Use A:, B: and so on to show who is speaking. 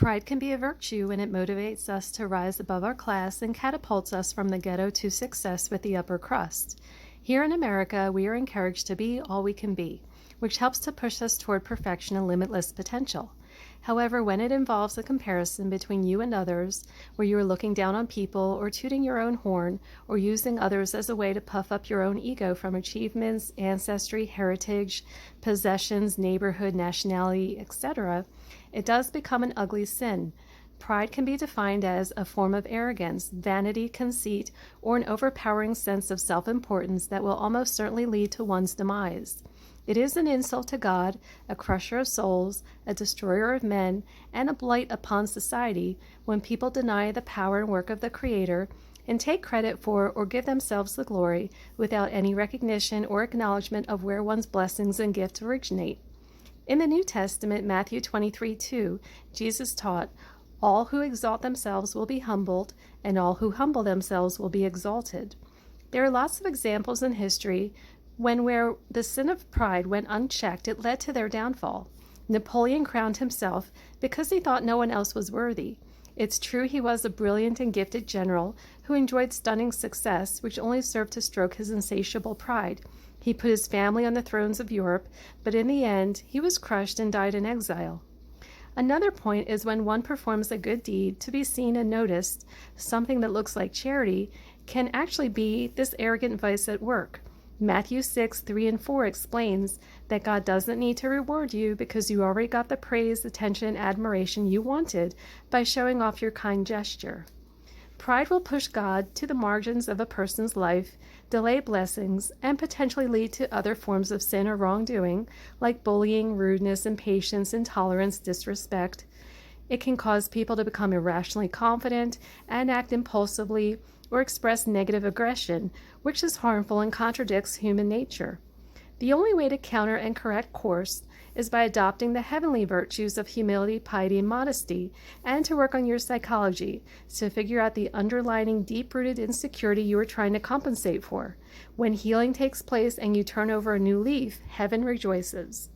A: Pride can be a virtue when it motivates us to rise above our class and catapults us from the ghetto to success with the upper crust. Here in America, we are encouraged to be all we can be, which helps to push us toward perfection and limitless potential. However, when it involves a comparison between you and others, where you are looking down on people or tooting your own horn or using others as a way to puff up your own ego from achievements, ancestry, heritage, possessions, neighborhood, nationality, etc., it does become an ugly sin. Pride can be defined as a form of arrogance, vanity, conceit, or an overpowering sense of self-importance that will almost certainly lead to one's demise. It is an insult to God, a crusher of souls, a destroyer of men, and a blight upon society when people deny the power and work of the Creator and take credit for or give themselves the glory without any recognition or acknowledgement of where one's blessings and gifts originate. In the New Testament, Matthew 23:2, Jesus taught, "All who exalt themselves will be humbled, and all who humble themselves will be exalted." There are lots of examples in history where the sin of pride went unchecked, it led to their downfall. Napoleon crowned himself because he thought no one else was worthy. It's true he was a brilliant and gifted general who enjoyed stunning success, which only served to stroke his insatiable pride. He put his family on the thrones of Europe, but in the end, he was crushed and died in exile. Another point is when one performs a good deed to be seen and noticed, something that looks like charity can actually be this arrogant vice at work. Matthew 6:3-4 explains that God doesn't need to reward you because you already got the praise, attention, and admiration you wanted by showing off your kind gesture. Pride will push God to the margins of a person's life, delay blessings, and potentially lead to other forms of sin or wrongdoing, like bullying, rudeness, impatience, intolerance, disrespect. It can cause people to become irrationally confident and act impulsively or express negative aggression, which is harmful and contradicts human nature. The only way to counter and correct course is by adopting the heavenly virtues of humility, piety, and modesty, and to work on your psychology to figure out the underlying deep-rooted insecurity you are trying to compensate for. When healing takes place and you turn over a new leaf, heaven rejoices.